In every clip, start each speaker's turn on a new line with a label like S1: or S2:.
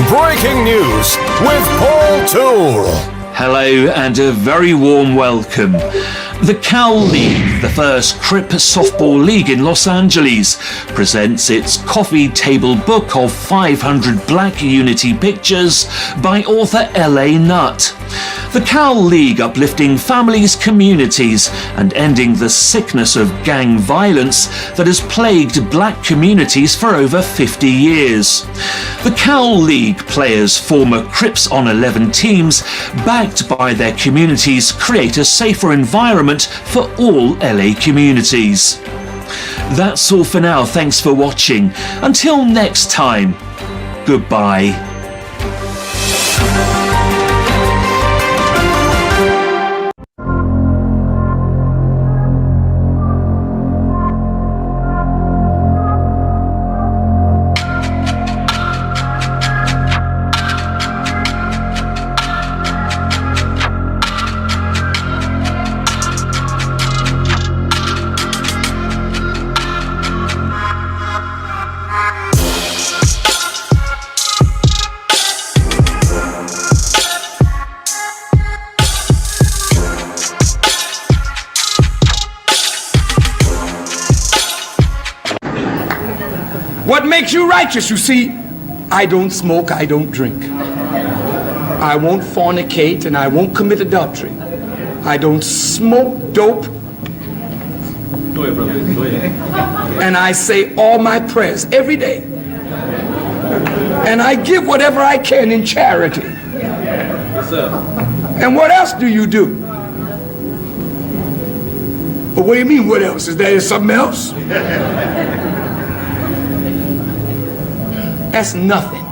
S1: Breaking news with Paul Toole.
S2: Hello and a very warm welcome. The Cal League, the first Crip softball league in Los Angeles, presents its coffee table book of 500 Black Unity pictures by author L.A. Nutt. The Cal League uplifting families, communities and ending the sickness of gang violence that has plagued black communities for over 50 years. The Cal League players, former Crips on 11 teams, backed by their communities, create a safer environment for all LA communities. That's all for now. Thanks for watching. Until next time, goodbye.
S3: What makes you righteous? You see, I don't smoke, I don't drink. I won't fornicate and I won't commit adultery. I don't smoke dope. Go ahead, brother. Go ahead. And I say all my prayers every day. And I give whatever I can in charity. Yes, sir. And what else do you do? But what do you mean, what else? Is there something else? That's nothing.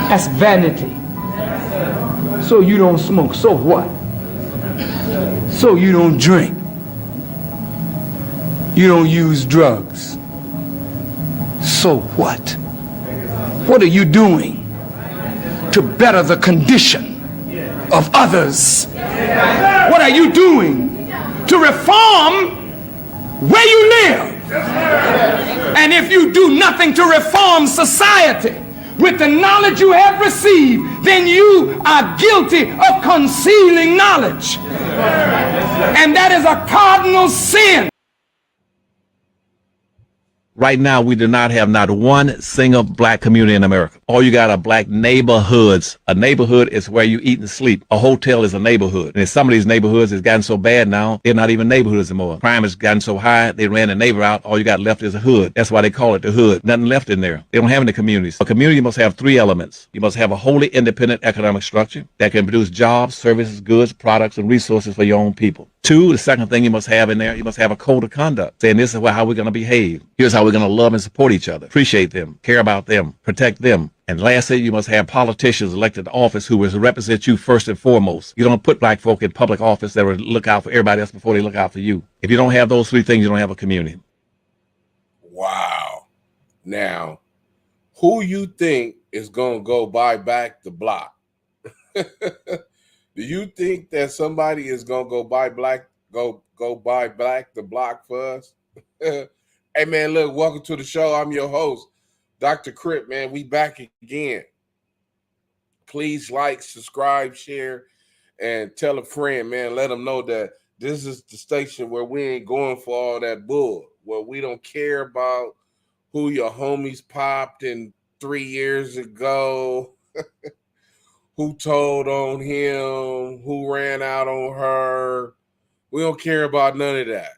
S3: That's vanity. So you don't smoke, so what? So you don't drink. You don't use drugs. So what? What are you doing to better the condition of others? What are you doing to reform where you live? And if you do nothing to reform society with the knowledge you have received, then you are guilty of concealing knowledge. And that is a cardinal sin.
S4: Right now, we do not have not one single black community in America. All you got are black neighborhoods. A neighborhood is where you eat and sleep. A hotel is a neighborhood. And in some of these neighborhoods, it's gotten so bad now, they're not even neighborhoods anymore. Crime has gotten so high, they ran the neighbor out. All you got left is a hood. That's why they call it the hood. Nothing left in there. They don't have any communities. A community must have three elements. You must have a wholly independent economic structure that can produce jobs, services, goods, products, and resources for your own people. Two, the second thing you must have in there, you must have a code of conduct saying this is how we're going to behave. Here's how we're going to love and support each other, appreciate them, care about them, protect them. And lastly, you must have politicians elected to office who will represent you first and foremost. You don't put black folk in public office that will look out for everybody else before they look out for you. If you don't have those three things, you don't have a community.
S5: Wow. Now, who you think is going to go buy back the block? Do you think that somebody is gonna go buy black the block for us? Hey man, look, welcome to the show. I'm your host, Dr. Crip, man. We back again. Please like, subscribe, share, and tell a friend, man. Let them know that this is the station where we ain't going for all that bull, where we don't care about who your homies popped in 3 years ago. Who told on him, who ran out on her. We don't care about none of that.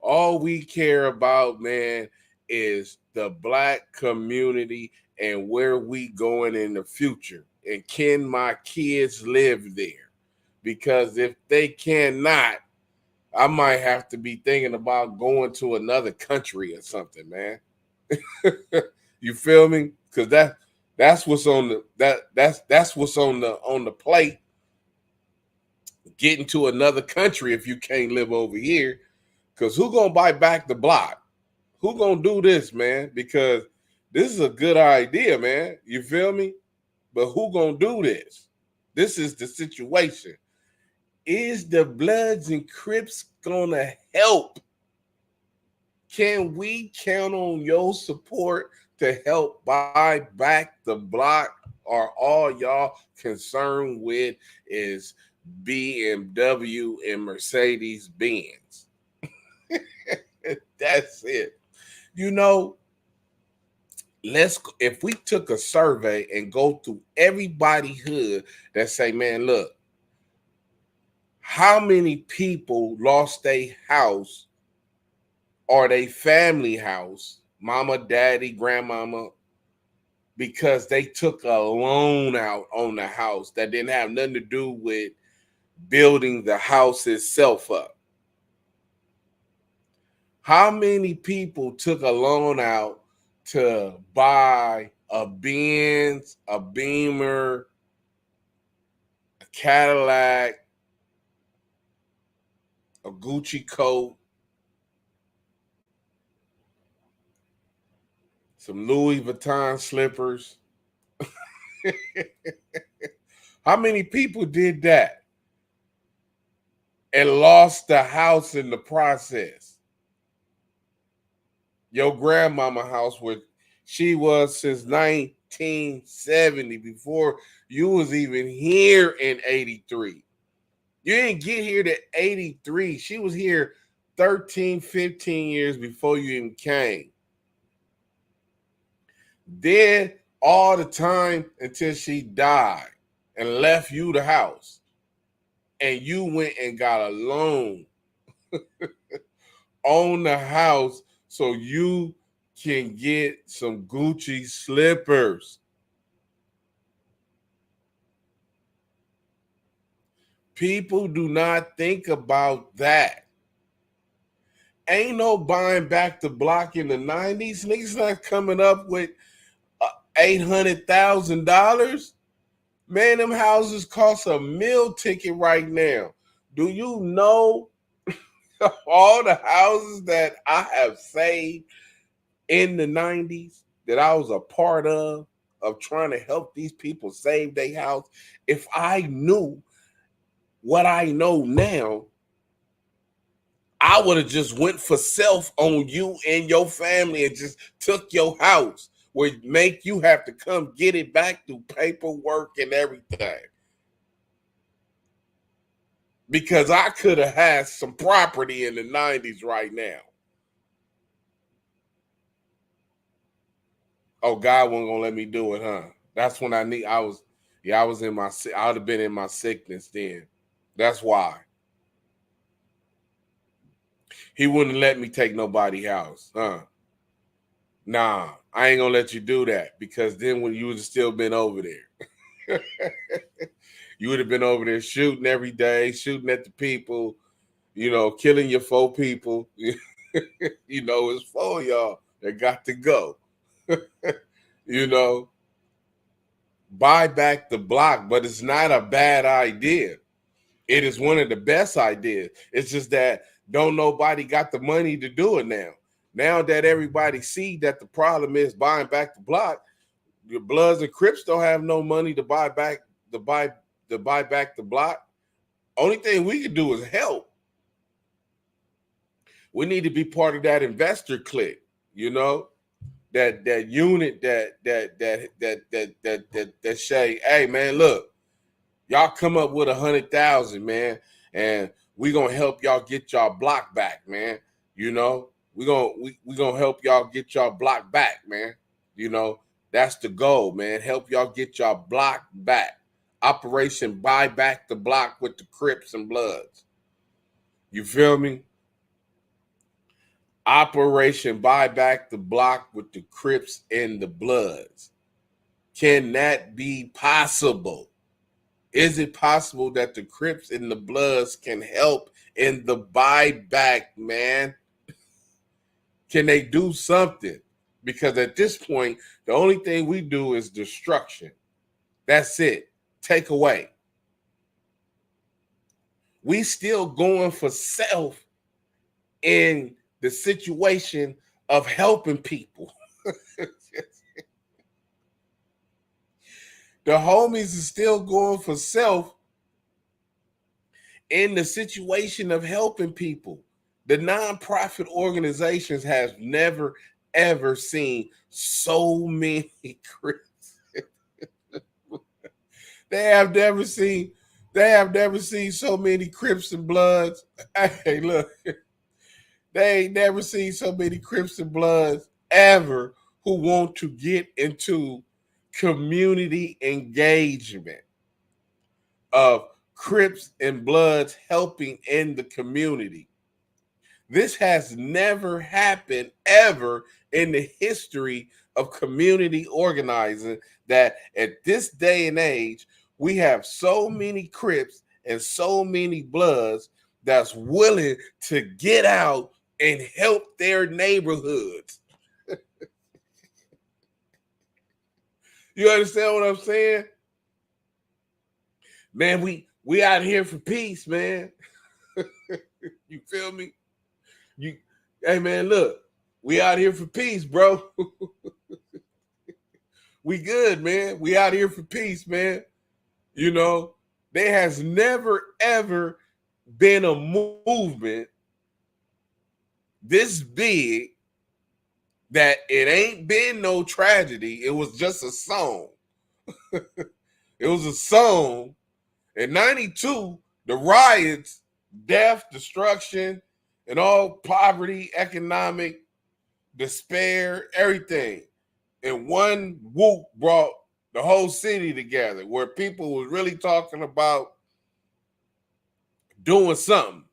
S5: All we care about, man, is the black community and where we going in the future. And can my kids live there? Because if they cannot, I might have to be thinking about going to another country or something, man. You feel me? Because that's what's on the that's what's on the plate. Getting to another country if you can't live over here. Because who gonna buy back the block? Who gonna do this, man? Because this is a good idea, man. You feel me? But who gonna do this? This is the situation. Is the Bloods and Crips gonna help? Can we count on your support to help buy back the block, or all y'all concerned with is BMW and Mercedes Benz? That's it. You know, if we took a survey and go through everybody hood that say, man, look, how many people lost their house or their family house, mama, daddy, grandmama, because they took a loan out on the house that didn't have nothing to do with building the house itself up? How many people took a loan out to buy a Benz, a Beamer, a Cadillac, a Gucci coat, some Louis Vuitton slippers? How many people did that and lost the house in the process? Your grandmama house, where she was since 1970, before you was even here in 83. You didn't get here to 83. She was here 13, 15 years before you even came. Then all the time until she died and left you the house. And you went and got a loan on the house so you can get some Gucci slippers. People do not think about that. Ain't no buying back the block in the 90s. Niggas not coming up with $800,000. Man, them houses cost a meal ticket right now. Do you know all the houses that I have saved in the 90s that I was a part of trying to help these people save their house? If I knew what I know now, I would have just went for self on you and your family and just took your house, would make you have to come get it back through paperwork and everything. Because I could have had some property in the 90s right now. Oh, God wasn't gonna let me do it, huh? That's when I was in my, I would have been in my sickness then. That's why. He wouldn't let me take nobody's house, huh? Nah, I ain't gonna let you do that, because then when you would have still been over there. You would have been over there shooting every day, shooting at the people, killing your 4 people. It's 4 of y'all that got to go. Buy back the block, but it's not a bad idea. It is one of the best ideas. It's just that don't nobody got the money to do it now. Now that everybody see that the problem is buying back the block, your Bloods and Crips don't have no money to buy back the block. Only thing we can do is help. We need to be part of that investor clique, that unit that say, hey man, look, y'all come up with 100,000, man, and we gonna help y'all get y'all block back, man. We gonna help y'all get y'all block back, man. That's the goal, man. Help y'all get y'all block back. Operation Buy Back the Block with the Crips and Bloods. You feel me? Operation Buy Back the Block with the Crips and the Bloods. Can that be possible? Is it possible that the Crips and the Bloods can help in the buyback, man? Can they do something? Because at this point, the only thing we do is destruction. That's it. Take away. We still going for self in the situation of helping people. The homies is still going for self in the situation of helping people. The nonprofit organizations have never, ever seen so many Crips. They have never seen so many Crips and Bloods. Hey, look, they ain't never seen so many Crips and Bloods ever who want to get into community engagement of Crips and Bloods helping in the community. This has never happened ever in the history of community organizing, that at this day and age, we have so many Crips and so many Bloods that's willing to get out and help their neighborhoods. You understand what I'm saying? Man, we out here for peace, man. You feel me? Hey man, look, we out here for peace, bro. We good, man. We out here for peace, man. You know, there has never ever been a movement this big that it ain't been no tragedy. It was just a song. It was a song. In 92, the riots, death, destruction, and all poverty, economic despair, everything. And one whoop brought the whole city together, where people was really talking about doing something.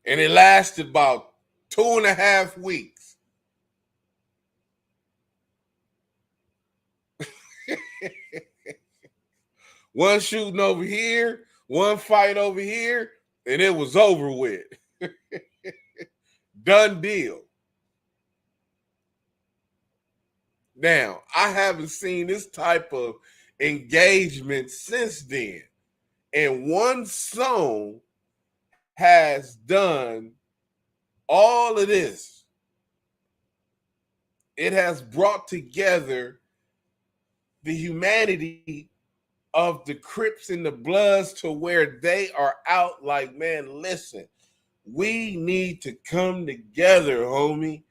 S5: And it lasted about 2.5 weeks. One shooting over here, one fight over here, and it was over with. Done deal. Now, I haven't seen this type of engagement since then. And one song has done all of this. It has brought together the humanity of the Crips and the Bloods to where they are out like, man, listen, we need to come together, homie.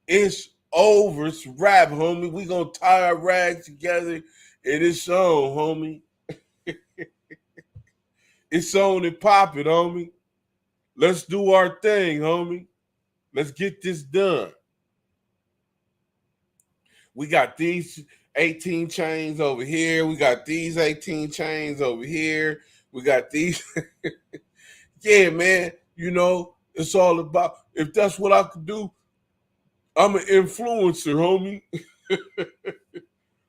S5: It's over. It's rap, homie. We gonna tie our rags together and it's on, homie. It's on and pop it, homie. Let's do our thing, homie. Let's get this done. We got these 18 chains over here. We got these 18 chains over here. We got these. Yeah, man. You know, it's all about, if that's what I could do, I'm an influencer, homie.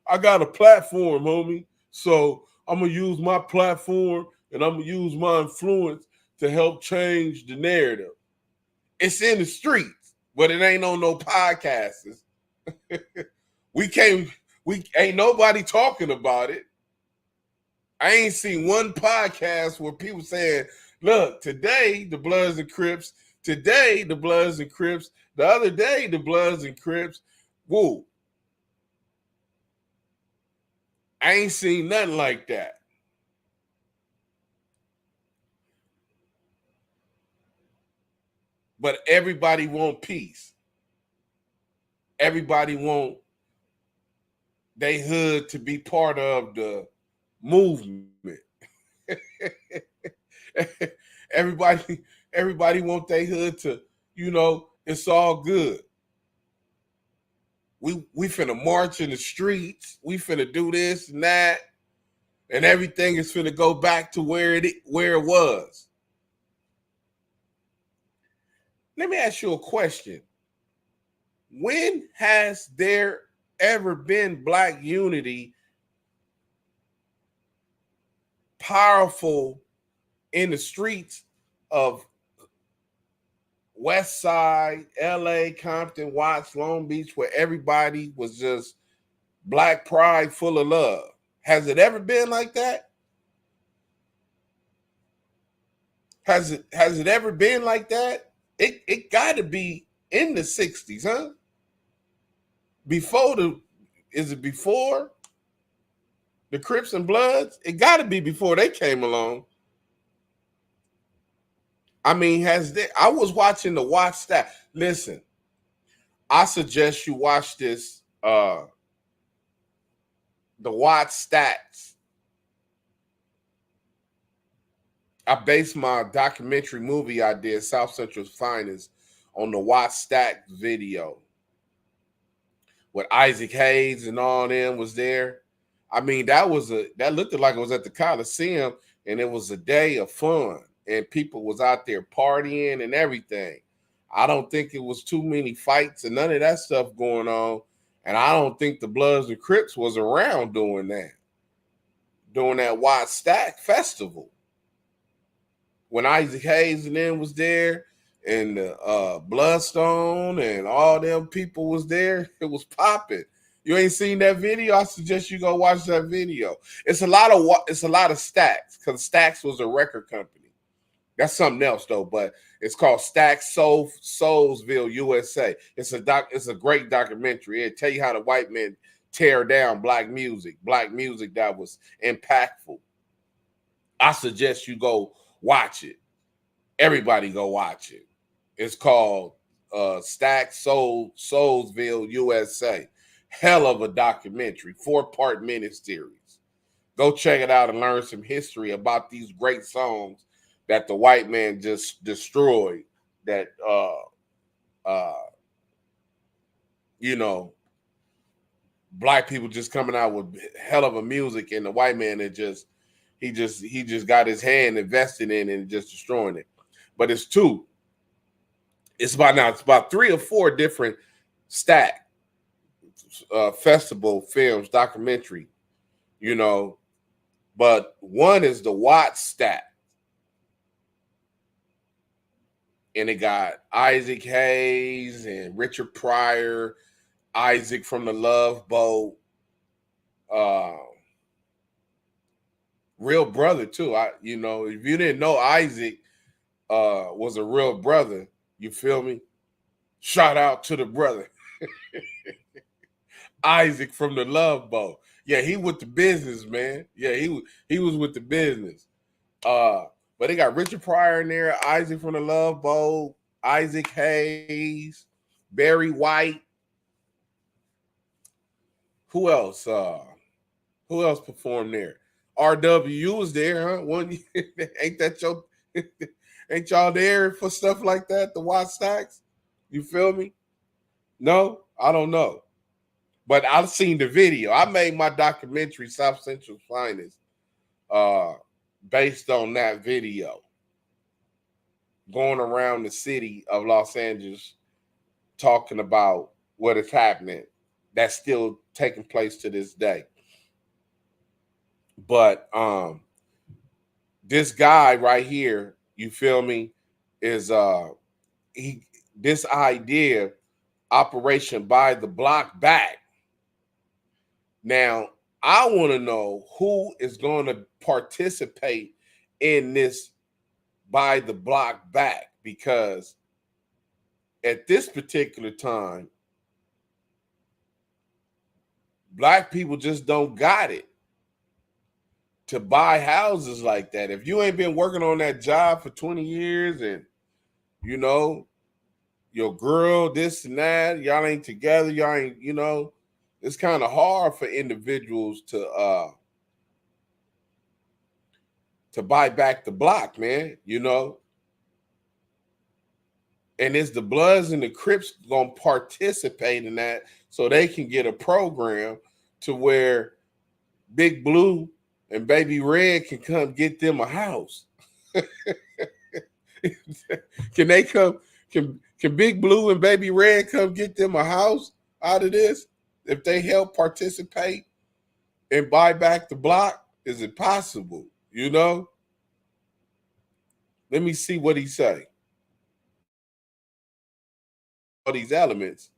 S5: I got a platform, homie. So I'm going to use my platform and I'm going to use my influence to help change the narrative. It's in the streets, but it ain't on no podcasts. We ain't nobody talking about it. I ain't seen one podcast where people saying, look, today the Bloods and Crips, today the Bloods and Crips, the other day the Bloods and Crips. Whoa. I ain't seen nothing like that. But everybody want peace. Everybody want they hood to be part of the movement. everybody want they hood to, you know, it's all good. We finna march in the streets. We finna do this and that, and everything is finna go back to where it was. Let me ask you a question. When has there ever been Black unity powerful in the streets of West Side, LA, Compton, Watts, Long Beach, where everybody was just Black pride, full of love? Has it ever been like that? Has it ever been like that? It got to be in the 60s, huh? Is it before the Crips and Bloods? It got to be before they came along. I mean, I was watching the watch stat. Listen, I suggest you watch this. The watch stats. I based my documentary movie I did, South Central's Finest, on the watch stat video. With Isaac Hayes and all them was there. I mean, that looked like it was at the Coliseum, and it was a day of fun, and people was out there partying and everything. I don't think it was too many fights and none of that stuff going on, and I don't think the Bloods and Crips was around doing that Watts Stack Festival. When Isaac Hayes and them was there, and Bloodstone and all them people was there, it was popping. You ain't seen that video? I suggest you go watch that video. It's a lot of Stacks, because Stacks was a record company. That's something else though, but it's called Stacks Soulsville, USA. It's a great documentary. It'll tell you how the white men tear down black music that was impactful. I suggest you go watch it. Everybody go watch it. It's called Stacks Soulsville, USA. Hell of a documentary, 4-part miniseries. Go check it out and learn some history about these great songs that the white man just destroyed. That black people just coming out with hell of a music, and the white man that he just got his hand invested in it and just destroying it. But it's about 3 or 4 different Stack festival films, documentary, but one is the Watts Stack, and it got Isaac Hayes and Richard Pryor, Isaac from the Love Boat, real brother too. If you didn't know Isaac was a real brother, you feel me? Shout out to the brother. Isaac from the Love Boat. Yeah, he with the business, man. Yeah, he was with the business. But they got Richard Pryor in there, Isaac from the Love Boat, Isaac Hayes, Barry White. Who else? Who else performed there? RW was there, huh? Ain't y'all there for stuff like that? The Watts Stacks? You feel me? No, I don't know. But I've seen the video. I made my documentary, South Central's Finest, based on that video. Going around the city of Los Angeles, talking about what is happening. That's still taking place to this day. But this guy right here, you feel me, is this idea, Operation Buy the Block Back. Now, I want to know who is going to participate in this Buy the Block Back, because at this particular time, black people just don't got it to buy houses like that. If you ain't been working on that job for 20 years and, your girl, this and that, y'all ain't together, y'all ain't, it's kind of hard for individuals to buy back the block, man, And it's the Bloods and the Crips gonna participate in that so they can get a program to where Big Blue and Baby Red can come get them a house. Can they come? Can Big Blue and Baby Red come get them a house out of this? If they help participate and buy back the block, is it possible? Let me see what he say. All these elements.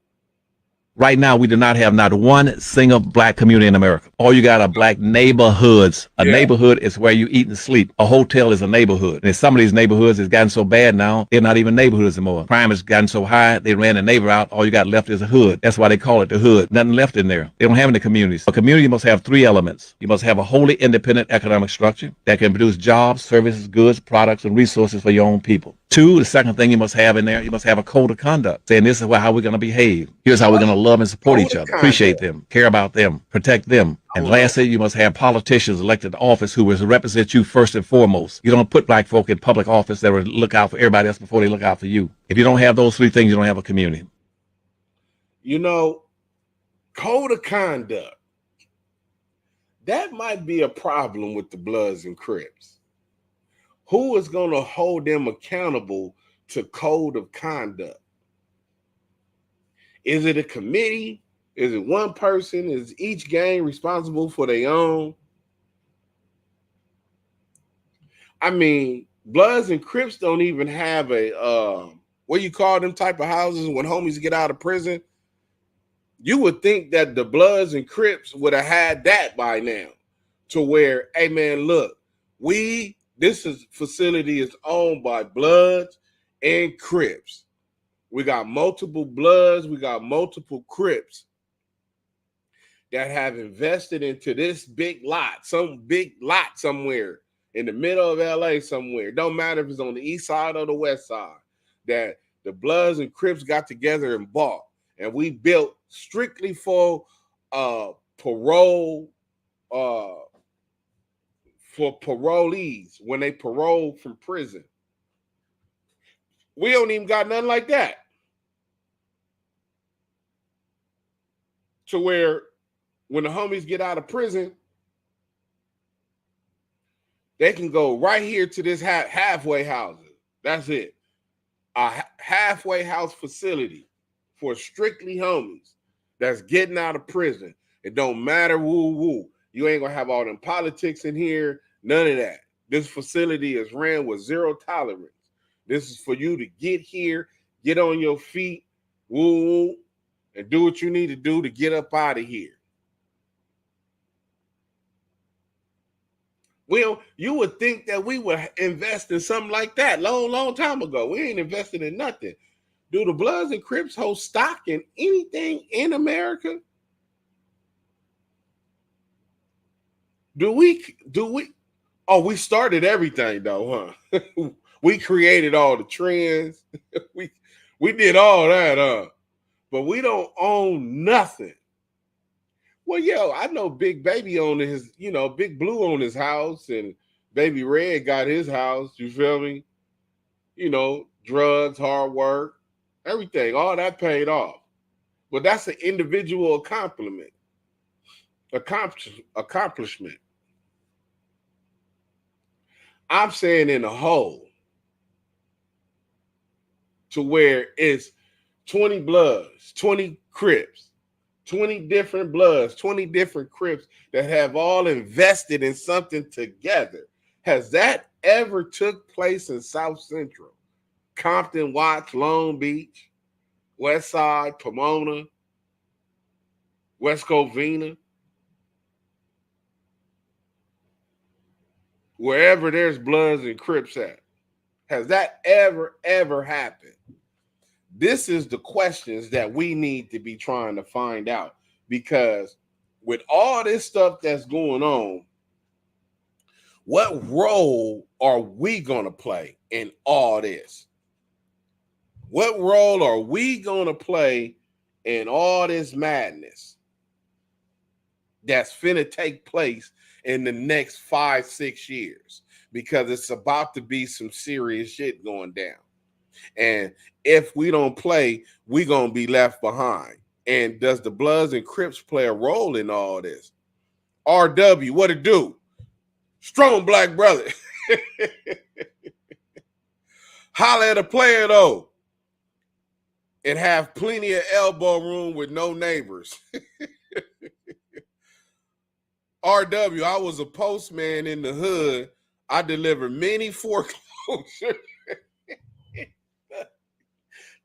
S4: Right now, we do not have not one single black community in America. All you got are black neighborhoods. A neighborhood is where you eat and sleep. A hotel is a neighborhood. And some of these neighborhoods has gotten so bad now, they're not even neighborhoods anymore. Crime has gotten so high, they ran the neighbor out. All you got left is a hood. That's why they call it the hood. Nothing left in there. They don't have any communities. A community must have 3 elements. You must have a wholly independent economic structure that can produce jobs, services, goods, products, and resources for your own people. Two, the second thing you must have in there, you must have a code of conduct saying this is how we're going to behave. Here's how we're going to love and support each other, appreciate them, care about them, protect them. And lastly, you must have politicians elected to office who will represent you first and foremost. You don't put black folk in public office that will look out for everybody else before they look out for you. If you don't have those three things, you don't have a community.
S5: You know, code of conduct. That might be a problem with the Bloods and Crips. Who is going to hold them accountable to code of conduct? Is it a committee? Is it one person? Is each gang responsible for their own? I mean, Bloods and Crips don't even have a, what you call them type of houses when homies get out of prison? You would think that the Bloods and Crips would have had that by now, to where, hey man, look, this facility is owned by Bloods and Crips. We got multiple Bloods, we got multiple Crips that have invested into this big lot, some big lot somewhere in the middle of LA somewhere. Don't matter if it's on the east side or the west side, that the Bloods and Crips got together and bought. And we built strictly for parole, for parolees when they parole from prison. We don't even got nothing like that. To where when the homies get out of prison, they can go right here to this halfway houses. That's it. A halfway house facility for strictly homies that's getting out of prison. It don't matter woo. You ain't gonna have all them politics in here. None of that. This facility is ran with zero tolerance. This is for you to get here, get on your feet, woo, and do what you need to do to get up out of here. Well, you would think that we would invest in something like that long time ago. We ain't invested in nothing. Do the Bloods and Crips hold stock in anything in America? Do we? Oh, we started everything though, huh? We created all the trends. we did all that, huh? But we don't own nothing. Well, yo, I know Big Baby owned his, Big Blue owned his house, and Baby Red got his house. You feel me? Drugs, hard work, everything, all that paid off. But that's an individual accomplishment. I'm saying in a whole, to where it's 20 Bloods, 20 Crips, 20 different Bloods, 20 different Crips that have all invested in something together. Has that ever took place in South Central? Compton, Watts, Long Beach, West Side, Pomona, West Covina? Wherever there's Bloods and Crips at. Has that ever happened? This is the questions that we need to be trying to find out, because with all this stuff that's going on, what role are we going to play in all this? What role are we going to play in all this madness that's finna take place in the next 5-6 years? Because it's about to be some serious shit going down. And if we don't play, we're going to be left behind. And does the Bloods and Crips play a role in all this? RW, what it do? Strong black brother. Holla at a player, though. And have plenty of elbow room with no neighbors. RW, I was a postman in the hood. I delivered many foreclosures.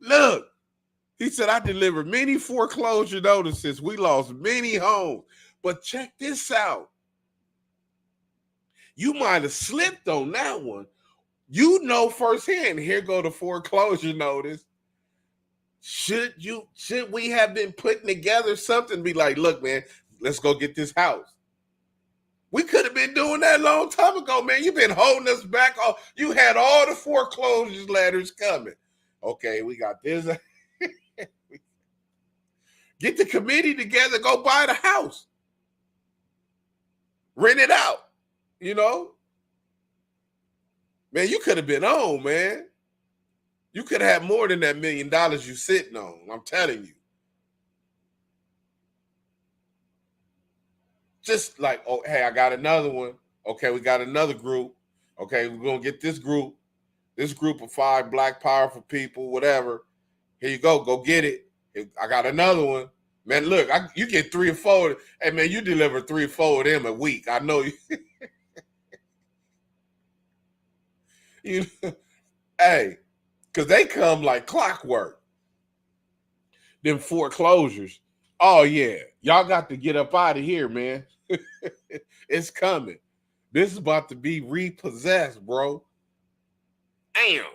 S5: Look, he said, I delivered many foreclosure notices. We lost many homes. But check this out. You might have slipped on that one. You know firsthand, here go the foreclosure notice. Should we have been putting together something, be like, look, man, let's go get this house. We could have been doing that a long time ago, man. You've been holding us back. You had all the foreclosures letters coming. Okay, we got this. Get the committee together, go buy the house. Rent it out, you know? Man, you could have been on, man. You could have had more than that $1 million you sitting on. I'm telling you. Just like, oh, hey, I got another one. Okay, we got another group. Okay, we're going to get this group of 5 black powerful people, whatever. Here you go. Go get it. I got another one. Man, look, you get 3 or 4. Hey, man, you deliver 3 or 4 of them a week. I know you. Hey, because they come like clockwork. Them foreclosures. Oh, yeah. Y'all got to get up out of here, man. It's coming. This is about to be repossessed, bro. Damn.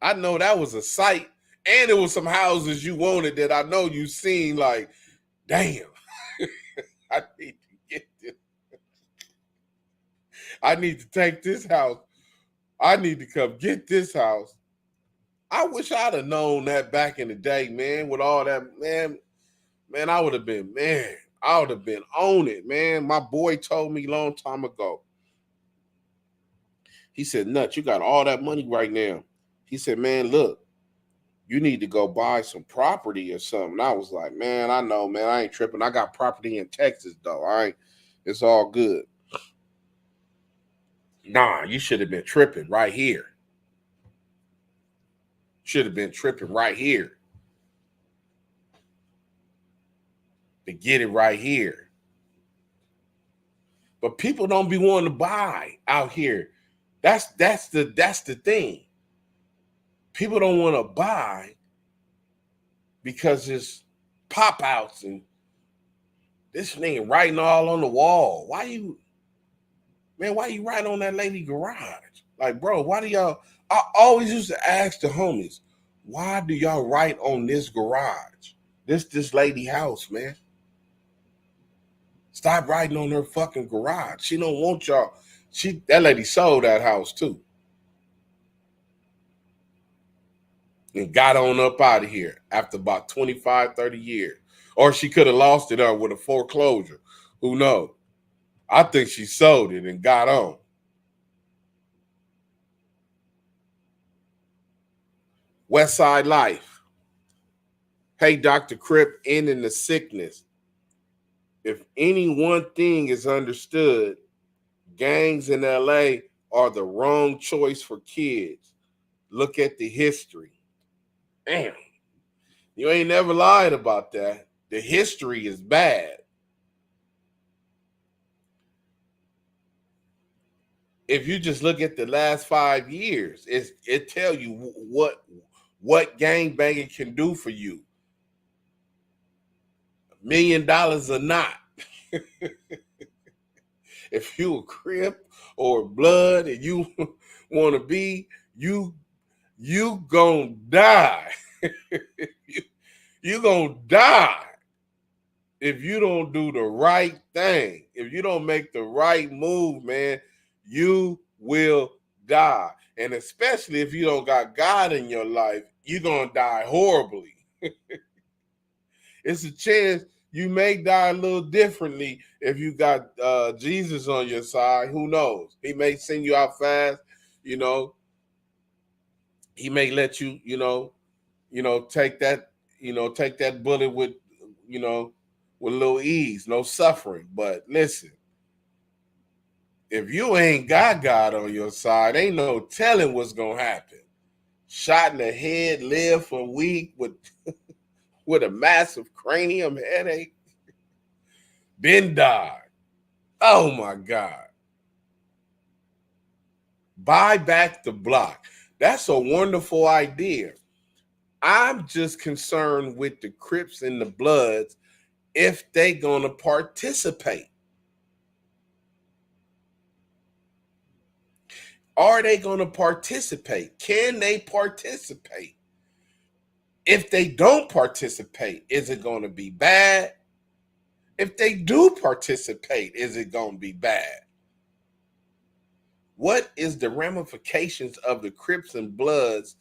S5: I know that was a sight. And it was some houses you wanted that I know you seen like, damn. I need to get this. I need to take this house. I need to come get this house. I wish I'd have known that back in the day, man, with all that, man, I would have been on it, man. My boy told me a long time ago. He said, Nut, you got all that money right now. He said, man, look, you need to go buy some property or something. I was like, man, I know, man, I ain't tripping. I got property in Texas, though. It's all good. Nah, you should have been tripping right here. Should have been tripping right here. To get it right here. But people don't be wanting to buy out here. That's the thing. People don't want to buy because it's pop outs and this thing writing all on the wall. Why you writing on that lady garage? Like, bro, why do y'all? I always used to ask the homies, why do y'all write on this garage? This lady house, man. Stop writing on her fucking garage. She don't want y'all. That lady sold that house too. And got on up out of here after about 25, 30 years. Or she could have lost it with a foreclosure. Who knows? I think she sold it and got on. West Side Life. Hey, Dr. Crip, ending the sickness. If any one thing is understood, gangs in LA are the wrong choice for kids. Look at the history. Damn. You ain't never lied about that. The history is bad. If you just look at the last 5 years, it tell you what gang banging can do for you. $1 million or not. If you a Crip or blood and you want to be, you gonna die. You gonna die if you don't do the right thing. If you don't make the right move, man, you will die. And especially if you don't got God in your life, you're gonna die horribly. It's a chance you may die a little differently if you got Jesus on your side. Who knows? He may send you out fast, you know. He may let you, take that bullet with, with a little ease, no suffering. But listen, if you ain't got God on your side, ain't no telling what's gonna happen. Shot in the head, live for a week with with a massive cranium headache, then died. Oh my God. Buy back the block. That's a wonderful idea. I'm just concerned with the Crips and the Bloods if they gonna participate. Are they gonna participate? Can they participate? If they don't participate, is it gonna be bad? if they do participate, is it going to be bad? What is the ramifications of the Crips and Bloods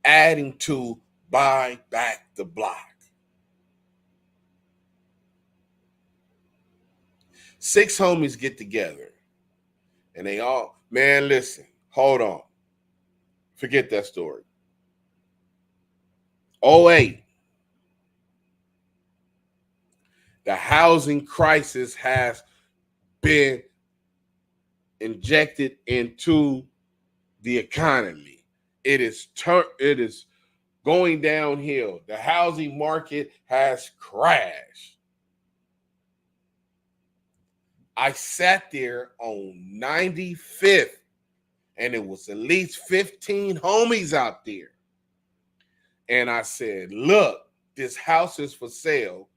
S5: adding to Buy Back the Block? 6 homies get together and they all, man, listen, hold on. Forget that story. 08, the housing crisis has been injected into the economy. It is going downhill. The housing market has crashed. I sat there on 95th, and it was at least 15 homies out there. And I said, look, this house is for sale.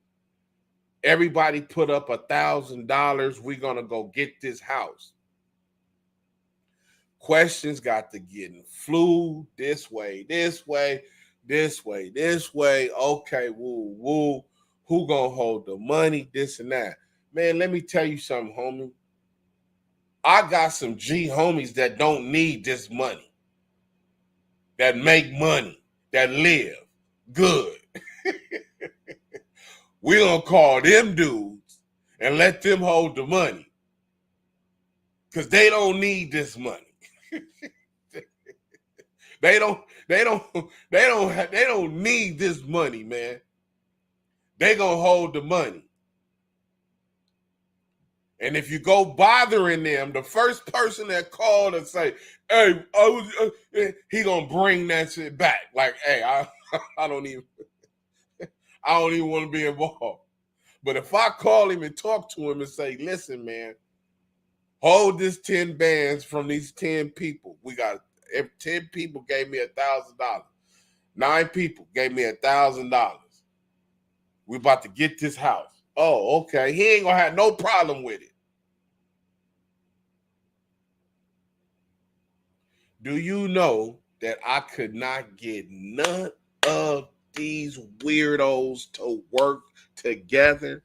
S5: Everybody put up $1,000. We're going to go get this house. Questions got to getting flew this way, this way, this way, this way. Okay, woo, woo. Who gonna hold the money? This and that. Man, let me tell you something, homie. I got some G homies that don't need this money, that make money, that live good. We're gonna call them dudes and let them hold the money, because they don't need this money. They don't need this money, man. They gonna hold the money. And if you go bothering them, the first person that called and say, "Hey, he gonna bring that shit back." Like, hey, I don't even want to be involved. But if I call him and talk to him and say, "Listen, man, hold this 10 bands from these 10 people. We got, if 10 people gave me $1,000, 9 people gave me $1,000. We about to get this house." Oh, okay. He ain't gonna have no problem with it. Do you know that I could not get none of these weirdos to work together?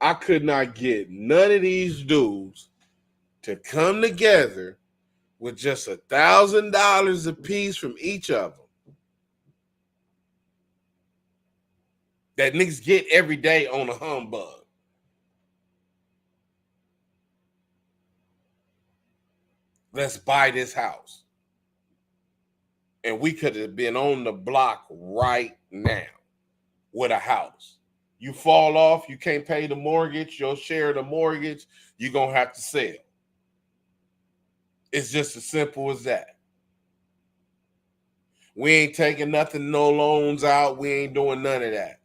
S5: I could not get none of these dudes to come together with just $1,000 a piece from each of them that niggas get every day on a humbug. Let's buy this house. And we could have been on the block right now with a house. You fall off, you can't pay the mortgage, your share of the mortgage, you're going to have to sell. It's just as simple as that. We ain't taking nothing, no loans out. We ain't doing none of that.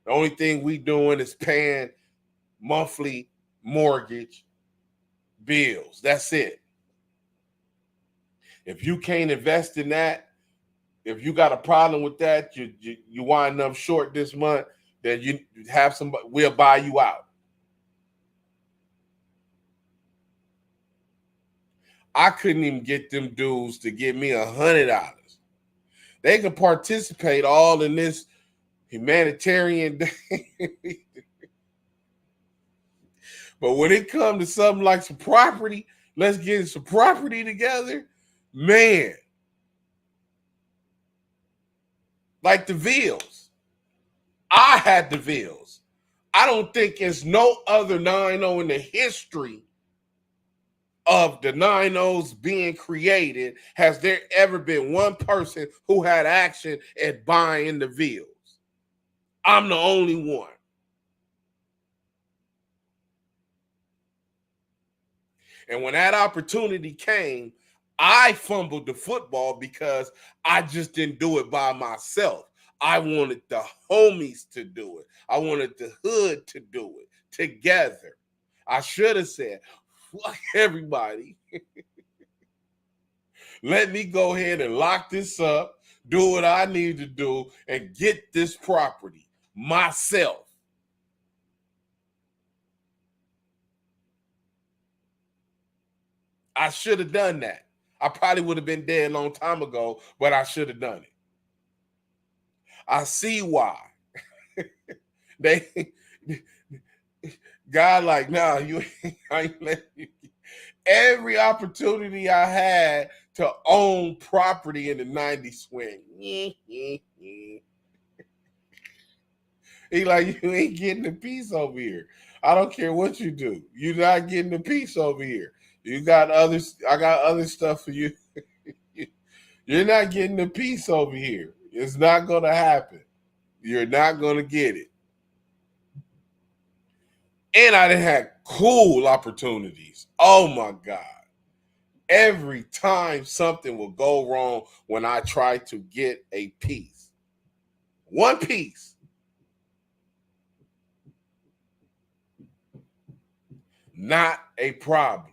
S5: The only thing we doing is paying monthly mortgage bills. That's it. If you can't invest in that, if you got a problem with that, you wind up short this month, then you have somebody, we'll buy you out. I couldn't even get them dudes to give me $100. They can participate all in this humanitarian day. But when it comes to something like some property, let's get some property together, man. Like the Vills. I had the Vills. I don't think there's no other 9-0 in the history of the 9-0s being created has there ever been one person who had action at buying the Vills. I'm the only one. And when that opportunity came, I fumbled the football because I just didn't do it by myself. I wanted the homies to do it. I wanted the hood to do it together. I should have said, fuck everybody. Let me go ahead and lock this up, do what I need to do, and get this property myself. I should have done that. I probably would have been dead a long time ago, but I should have done it. I see why. They God like, nah, I ain't letting you. Every opportunity I had to own property in the 90s swing. He like, you ain't getting the piece over here. I don't care what you do. You're not getting the piece over here. You got others. I got other stuff for you. You're not getting the piece over here. It's not going to happen. You're not going to get it. And I done had cool opportunities. Oh my God. Every time something will go wrong when I try to get a piece. One piece. Not a problem.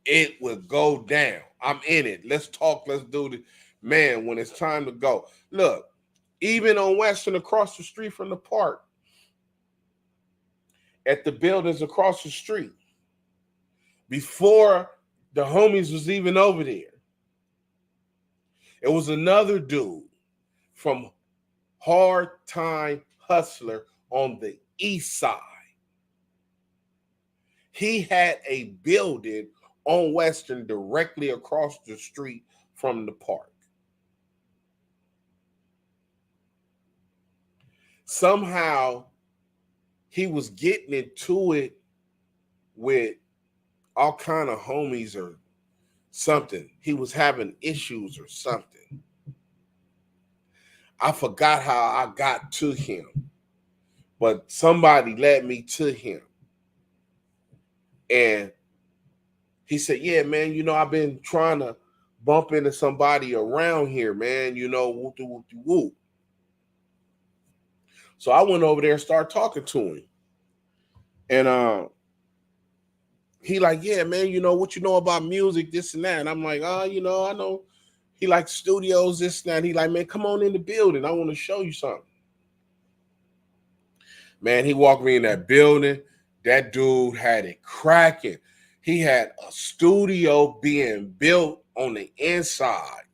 S5: It will go down. I'm in it. Let's talk. Let's do this. Man, when it's time to go. Look, even on Western across the street from the park, at the buildings across the street, before the homies was even over there, it was another dude from Hard Time Hustler on the east side. He had a building on Western directly across the street from the park. Somehow he was getting into it with all kind of homies or something. He was having issues or something. I forgot how I got to him, but somebody led me to him. And he said, yeah, man, you know, I've been trying to bump into somebody around here, man, you know, whoop. So I went over there and started talking to him. And he like, yeah, man, you know, what you know about music, this and that. And I'm like, you know, I know. He likes studios, this and that. He like, man, come on in the building. I want to show you something. Man, he walked me in that building. That dude had it cracking. He had a studio being built on the inside.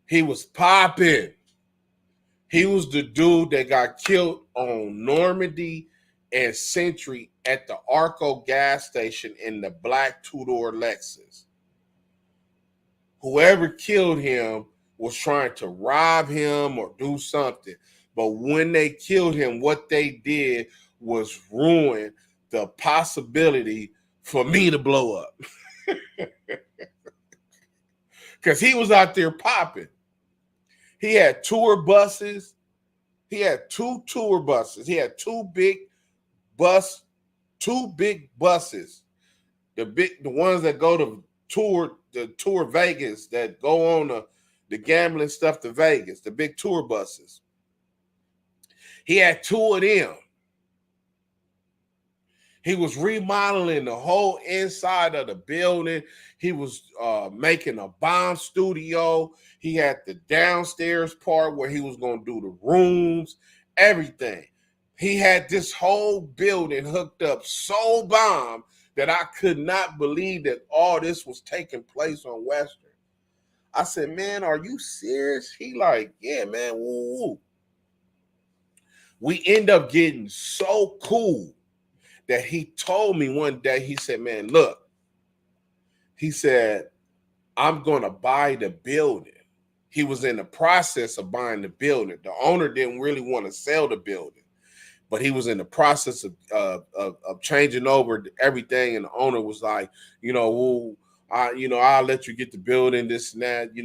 S5: He was popping. He was the dude that got killed on Normandy and Century at the Arco gas station in the black two-door Lexus. Whoever killed him was trying to rob him or do something. But when they killed him, what they did was ruin the possibility for me to blow up. Because he was out there popping. He had tour buses. He had two tour buses. He had two big buses. The ones that go to tour Vegas, that go on the gambling stuff to Vegas, the big tour buses. He had two of them. He was remodeling the whole inside of the building. He was making a bomb studio. He had the downstairs part where he was going to do the rooms, everything. He had this whole building hooked up so bomb that I could not believe that all this was taking place on Western. I said, man, are you serious? He like, yeah, man, woo. We end up getting so cool that he told me one day, he said, man, look, he said, I'm going to buy the building. He was in the process of buying the building. The owner didn't really want to sell the building, but he was in the process of changing over everything. And the owner was like, you know, I'll let you get the building, this and that, he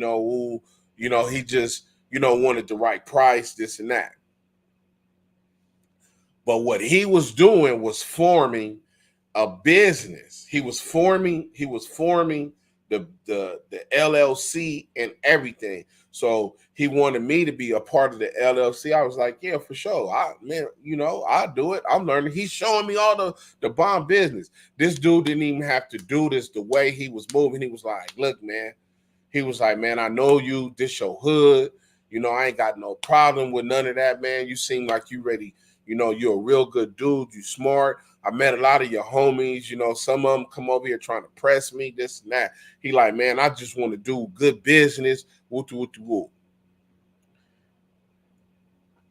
S5: just, wanted the right price, this and that. But what he was doing was forming a business. He was forming the LLC and everything. So he wanted me to be a part of the LLC. I was like, yeah, for sure. I'll do it. I'm learning. He's showing me all the bomb business. This dude didn't even have to do this the way he was moving. He was like, look, man. He was like, man, I know you. This your hood. I ain't got no problem with none of that, man. You seem like you ready You know, you're a real good dude. You smart. I met a lot of your homies. You know, some of them come over here trying to press me, this and that. He like, man, I just want to do good business. Woo.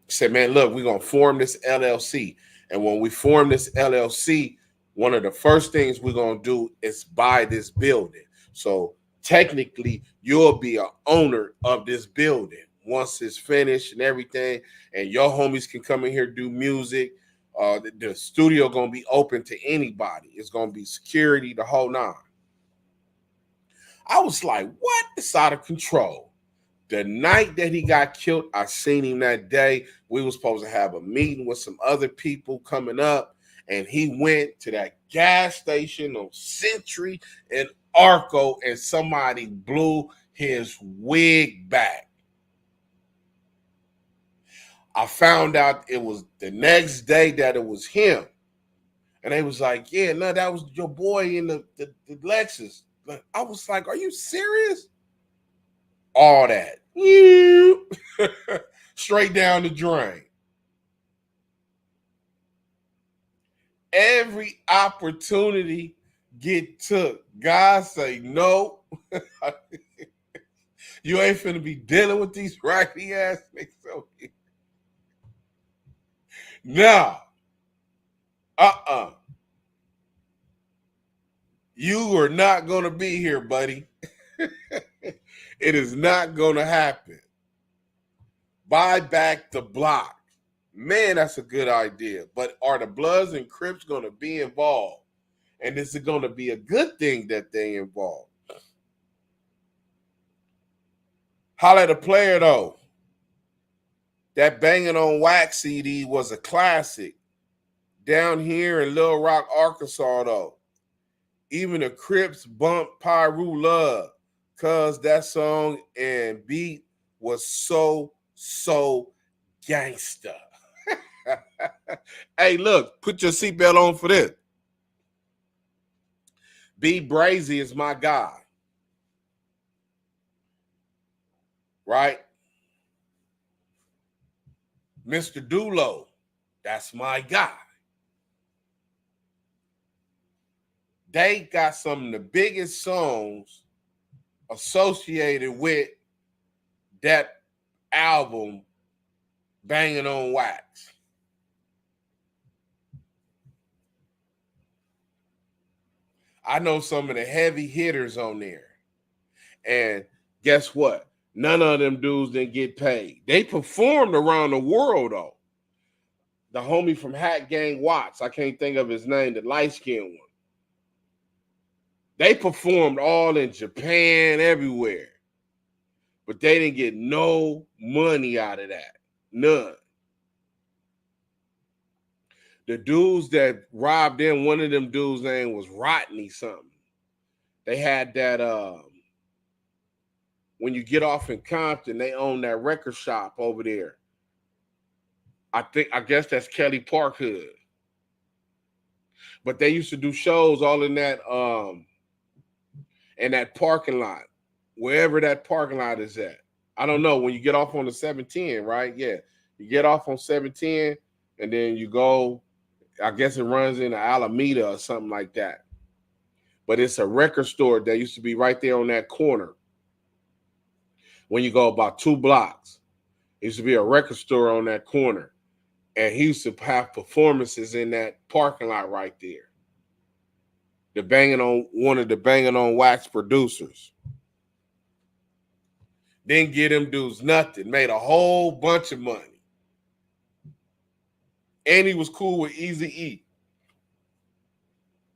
S5: Said, man, look, we're going to form this LLC. And when we form this LLC, one of the first things we're going to do is buy this building. So technically, you'll be an owner of this building once it's finished and everything. And your homies can come in here, do music. The studio going to be open to anybody. It's going to be security, the whole nine. I was like, what? It's out of control. The night that he got killed, I seen him that day. We were supposed to have a meeting with some other people coming up, and he went to that gas station on Century and Arco, and somebody blew his wig back. I found out it was the next day that it was him. And they was like, yeah, no, that was your boy in the Lexus. I was like, are you serious? All that. Straight down the drain. Every opportunity get took. God say, no. You ain't finna be dealing with these raggedy ass niggas over here. No. You are not gonna be here, buddy. It is not gonna happen. Buy back the block. Man, that's a good idea. But are the Bloods and Crips going to be involved? And is it going to be a good thing that they involved? Holla at a player, though. That Banging on Wax CD was a classic. Down here in Little Rock, Arkansas, though. Even the Crips bumped Pyru Love because that song and beat was so gangster. Hey, look, put your seatbelt on for this. B Brazy is my guy. Right? Mr. Dulo, that's my guy. They got some of the biggest songs associated with that album, Banging on Wax. I know some of the heavy hitters on there. And guess what? None of them dudes didn't get paid. They performed around the world, though. The homie from Hat Gang Watts, I can't think of his name, the light-skinned one. They performed all in Japan, everywhere. But they didn't get no money out of that. None. The dudes that robbed them, one of them dudes' name was Rodney something. They had that, when you get off in Compton, they own that record shop over there. I guess that's Kelly Park Hood. But they used to do shows all in that parking lot, wherever that parking lot is at. I don't know. When you get off on the 710, right? Yeah. You get off on 710 and then you go, I guess it runs into Alameda or something like that. But it's a record store that used to be right there on that corner. When you go about 2 blocks, it used to be a record store on that corner. And he used to have performances in that parking lot right there. One of the Banging on Wax producers. Didn't get them dudes nothing. Made a whole bunch of money. And he was cool with Eazy-E.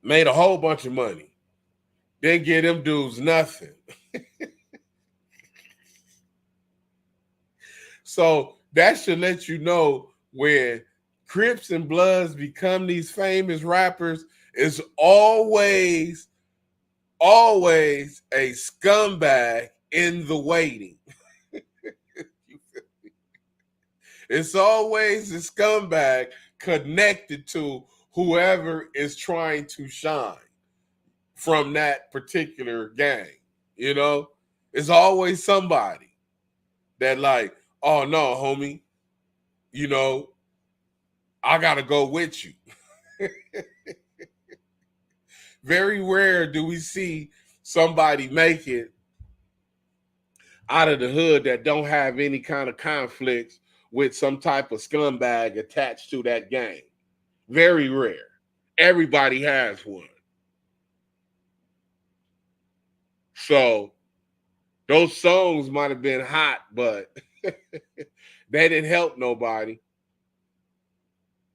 S5: Made a whole bunch of money. Didn't get them dudes nothing. So that should let you know when Crips and Bloods become these famous rappers, it's always a scumbag in the waiting. It's always a scumbag connected to whoever is trying to shine from that particular gang. You know, it's always somebody that like, oh no, homie, you know, I gotta go with you. Very rare do we see somebody make it out of the hood that don't have any kind of conflicts with some type of scumbag attached to that gang. Very rare. Everybody has one. So those songs might have been hot, but they didn't help nobody.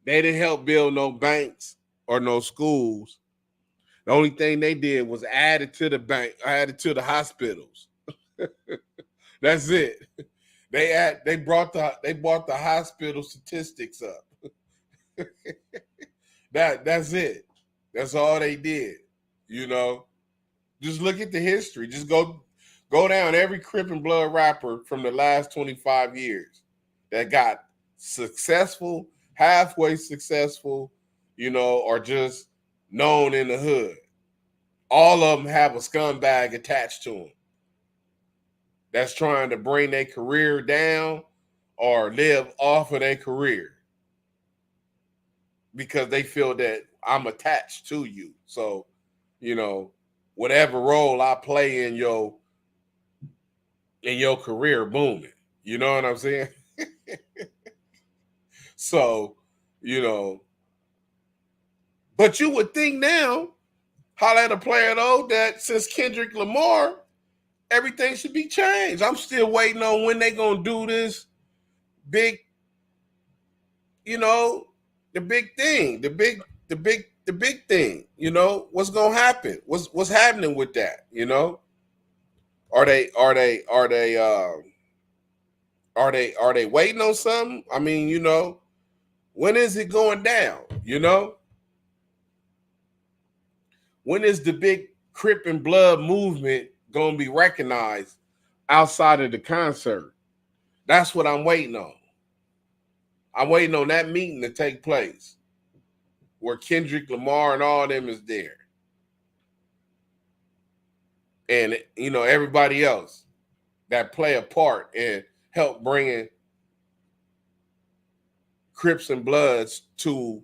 S5: They didn't help build no banks or no schools. The only thing they did was add it to the bank, add it to the hospitals. That's it. They brought the hospital statistics up. That's it. That's all they did. You know, just look at the history. Just go down every Crip and Blood rapper from the last 25 years that got successful, halfway successful, you know, or just known in the hood. All of them have a scumbag attached to them that's trying to bring their career down or live off of their career because they feel that I'm attached to you. So, you know, whatever role I play in your career booming. You know what I'm saying? So, you know, but you would think now, holla at a player though, that since Kendrick Lamar, everything should be changed. I'm still waiting on when they gonna do this big, you know, the big thing, the big thing. You know, what's gonna happen? What's happening with that? You know, are they waiting on something? I mean, you know, when is it going down? You know, when is the big Crip and Blood movement gonna be recognized outside of the concert? That's what I'm waiting on. I'm waiting on that meeting to take place where Kendrick Lamar and all them is there. And, you know, everybody else that play a part and help bringing Crips and Bloods to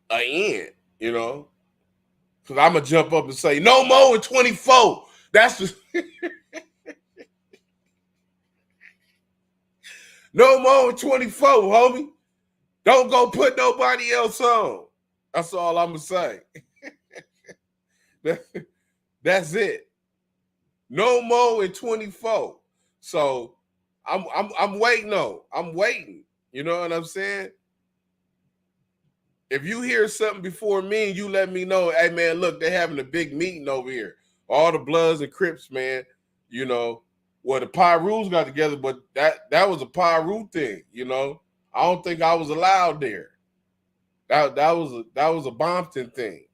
S5: an end, you know? Because I'm going to jump up and say, no more in 24. That's the... No more in 24, homie. Don't go put nobody else on. That's all I'm going to say. That's it. No more in 24. So I'm waiting on. I'm waiting. You know what I'm saying? If you hear something before me and you let me know, hey man, look, they're having a big meeting over here. All the Bloods and Crips, man, you know. Well, the Pyrus got together, but that was a Pyru thing, you know. I don't think I was allowed there. That was a Bompton thing.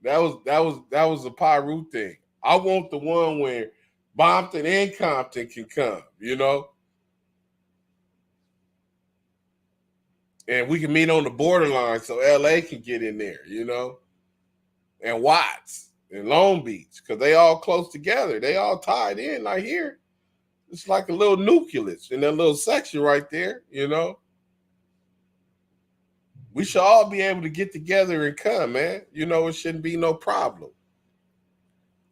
S5: that was a Pyru thing. I want the one where Bompton and Compton can come, you know. And we can meet on the borderline so LA can get in there, you know. And Watts and Long Beach, because they all close together. They all tied in right here. It's like a little nucleus in that little section right there, you know. We should all be able to get together and come, man. You know, it shouldn't be no problem.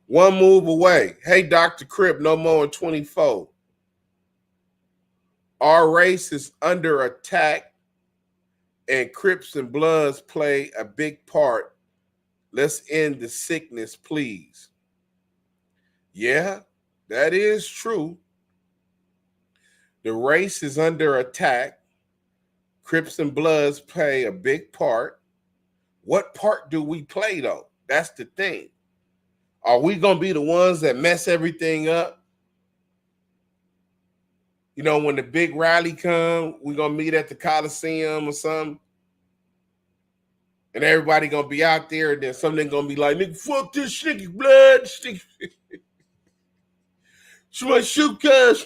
S5: One move away. Hey, Dr. Crip, no more in 24. Our race is under attack, and Crips and Bloods play a big part. Let's end the sickness, please. Yeah, that is true. The race is under attack. Crips and Bloods play a big part. What part do we play, though? That's the thing. Are we going to be the ones that mess everything up? You know, when the big rally come, we're going to meet at the Coliseum or something. And everybody going to be out there, and then something going to be like, nigga, fuck this sticky blood. Shoot, cuz.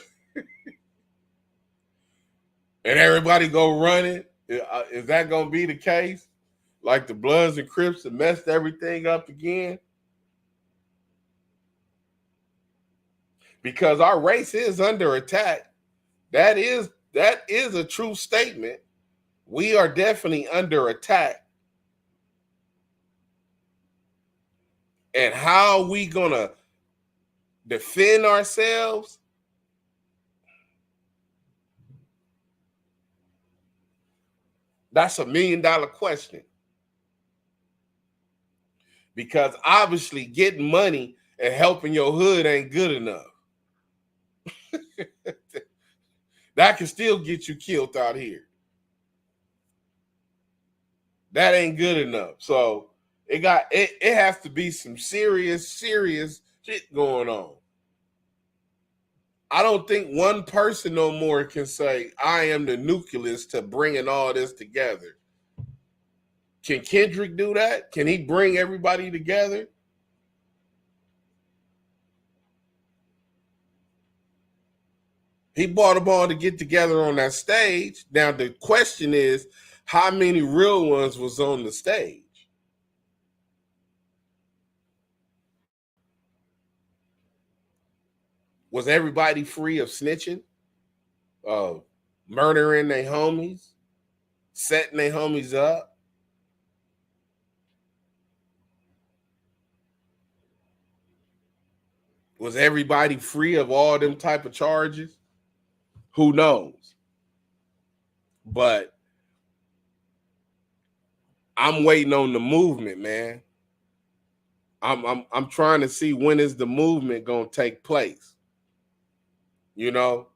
S5: And everybody go running. Is that going to be the case? Like the Bloods and Crips have messed everything up again? Because our race is under attack. That is that is a true statement. We are definitely under attack. And how we gonna defend ourselves? That's $1 million question. Because obviously getting money and helping your hood ain't good enough. That can still get you killed out here. That ain't good enough. So it has to be some serious shit going on. I don't think one person no more can say, I am the nucleus to bringing all this together. Can Kendrick do that? Can he bring everybody together? He brought them all to get together on that stage. Now the question is, how many real ones was on the stage? Was everybody free of snitching, murdering their homies, setting their homies up? Was everybody free of all them type of charges? Who knows? But I'm waiting on the movement, man. I'm trying to see when is the movement gonna take place. You know,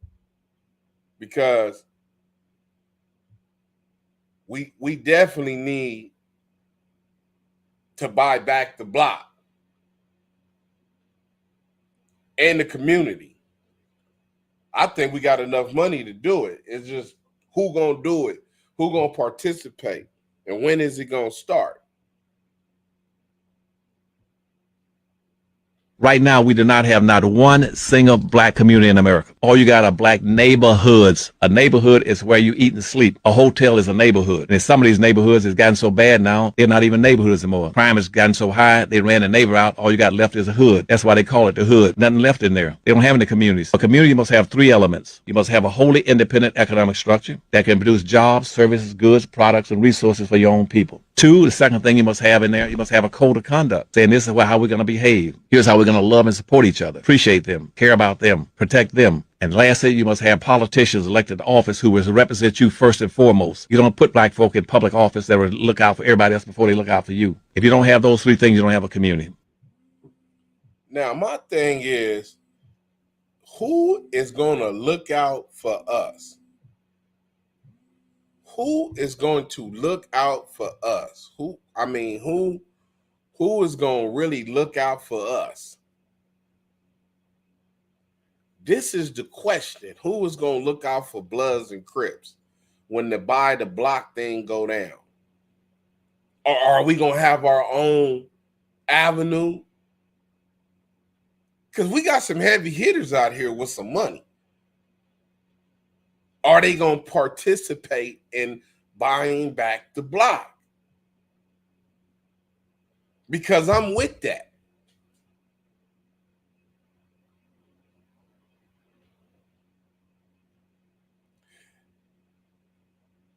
S5: because we definitely need to buy back the block and the community. I think we got enough money to do it. It's just who gonna do it, who gonna participate, and when is it gonna start?
S4: Right now, we do not have not one single black community in America. All you got are black neighborhoods. A neighborhood is where you eat and sleep. A hotel is a neighborhood. And in some of these neighborhoods, it's gotten so bad now, they're not even neighborhoods anymore. Crime has gotten so high, they ran the neighbor out. All you got left is a hood. That's why they call it the hood. Nothing left in there. They don't have any communities. A community must have 3 elements. You must have a wholly independent economic structure that can produce jobs, services, goods, products, and resources for your own people. 2, the second thing you must have in there, you must have a code of conduct saying this is how we're going to behave. Here's how we're going to love and support each other, appreciate them, care about them, protect them. And lastly, you must have politicians elected to office who will represent you first and foremost. You don't put black folk in public office that will look out for everybody else before they look out for you. If you don't have those 3 things, you don't have a community.
S5: Now, my thing is, who is going to look out for us? Who is going to look out for us? Who is going to really look out for us? This is the question. Who is going to look out for Bloods and Crips when the buy the block thing go down? Or are we going to have our own avenue? Because we got some heavy hitters out here with some money. Are they going to participate in buying back the block? Because I'm with that.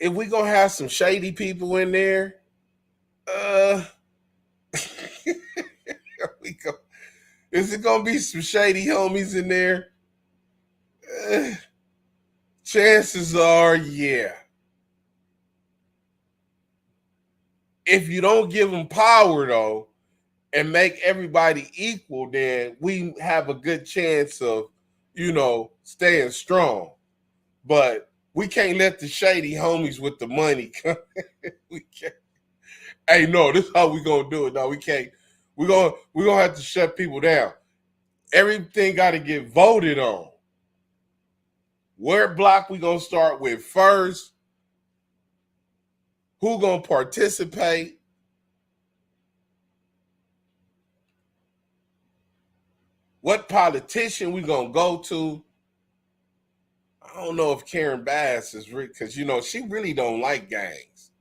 S5: If we're going to have some shady people in there, is it going to be some shady homies in there? Chances are, yeah. If you don't give them power, though, and make everybody equal, then we have a good chance of, staying strong. But we can't let the shady homies with the money come. We can't. Hey, no, this is how we gonna do it. No, we can't. We're gonna have to shut people down. Everything got to get voted on. Where block we gonna start with first? Who gonna participate? What politician we gonna go to? I don't know if Karen Bass is because she really don't like gangs.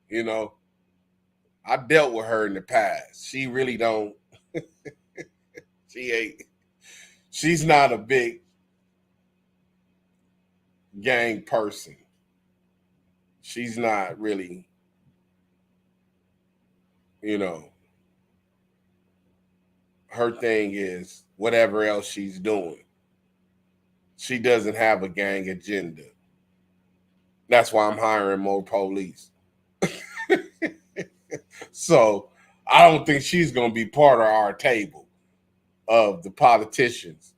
S5: I dealt with her in the past. She really don't. She's not a big gang person. she's not really, you know, her thing is whatever else she's doing. She doesn't have a gang agenda. That's why I'm hiring more police. So I don't think she's going to be part of our table of the politicians.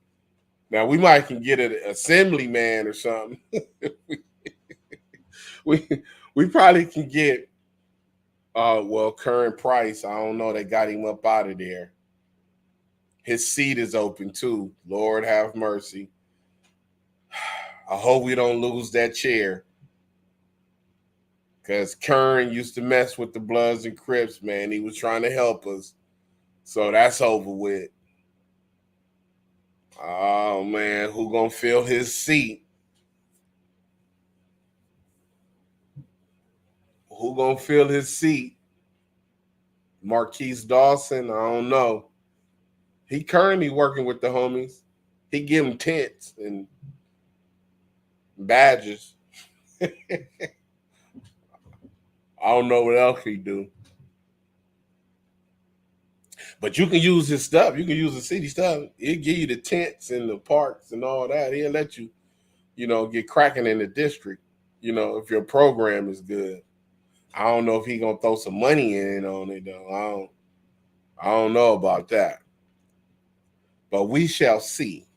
S5: Now we might can get an assemblyman or something. we we probably can get Current Price. I don't know. They got him up out of there. His seat is open too. Lord have mercy. I hope we don't lose that chair. Because Kern used to mess with the Bloods and Crips, man. He was trying to help us. So that's over with. Oh, man. Who gonna fill his seat? Who gonna fill his seat? Marquise Dawson? I don't know. He currently working with the homies. He give them tents and badges. I don't know what else he do. But you can use his stuff. You can use the city stuff. He'll give you the tents and the parks and all that. He'll let you, get cracking in the district, if your program is good. I don't know if he gonna throw some money in on it though. I don't know about that. But we shall see.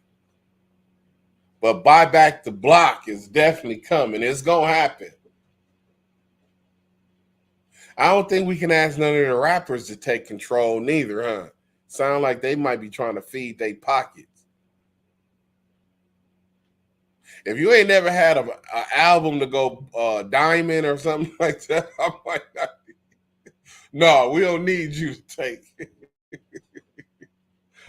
S5: But buy back the block is definitely coming. It's gonna happen. I don't think we can ask none of the rappers to take control neither, huh? Sound like they might be trying to feed their pockets. If you ain't never had an album to go diamond or something like that, I might not. No, we don't need you to take.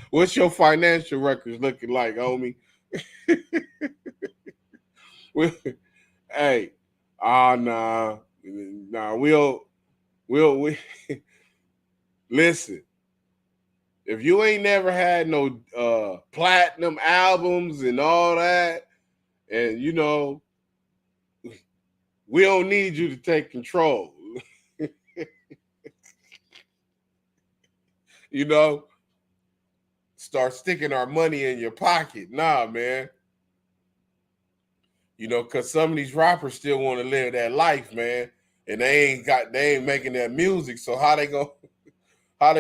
S5: What's your financial records looking like, homie? Hey, nah, we listen. If you ain't never had no platinum albums and all that, and we don't need you to take control. Start sticking our money in your pocket. Nah, man. Because some of these rappers still want to live that life, man. And they ain't making that music. So how they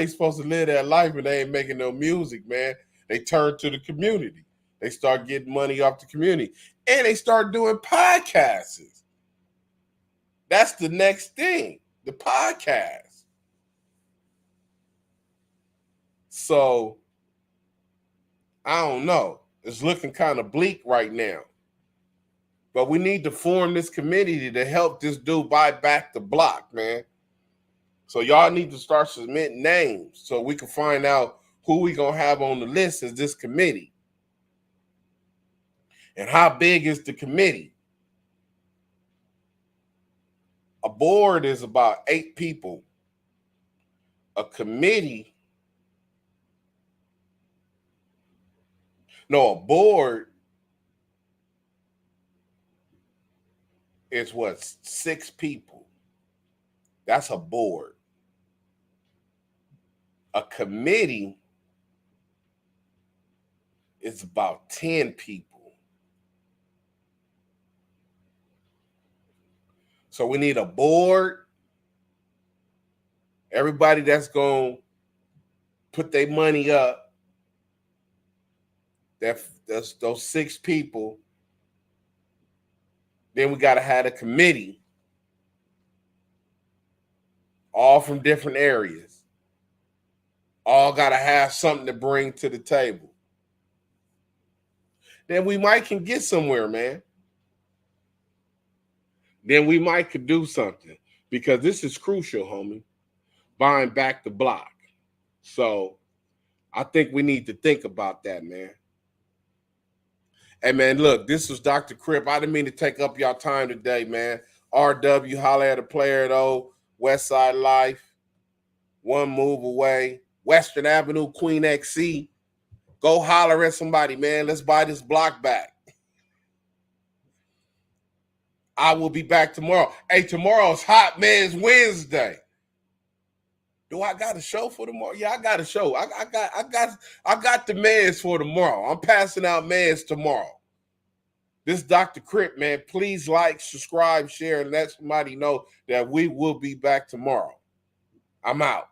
S5: supposed to live that life and they ain't making no music, man? They turn to the community. They start getting money off the community. And they start doing podcasts. That's the next thing, the podcast. So, I don't know. It's looking kind of bleak right now. But we need to form this committee to help this dude buy back the block, man. So y'all need to start submitting names so we can find out who we going to have on the list as this committee. And how big is the committee? A board is about 8 people. A committee, a board is 6 people. That's a board. A committee is about 10 people. So we need a board. Everybody that's going to put their money up, that's those 6 people. Then we got to have a committee, all from different areas. All got to have something to bring to the table. Then we might can get somewhere, man. Then we might could do something because this is crucial, homie. Buying back the block. So I think we need to think about that, man. Hey, man, look, this was Dr. Crip. I didn't mean to take up y'all time today, man. RW, holla at a player, though. Westside Life, one move away. Western Avenue, Queen XC. Go holler at somebody, man. Let's buy this block back. I will be back tomorrow. Hey, tomorrow's Hot Man's Wednesday. Do I got a show for tomorrow? Yeah, I got a show. I got the meds for tomorrow. I'm passing out meds tomorrow. This is Dr. Crip, man. Please like, subscribe, share, and let somebody know that we will be back tomorrow. I'm out.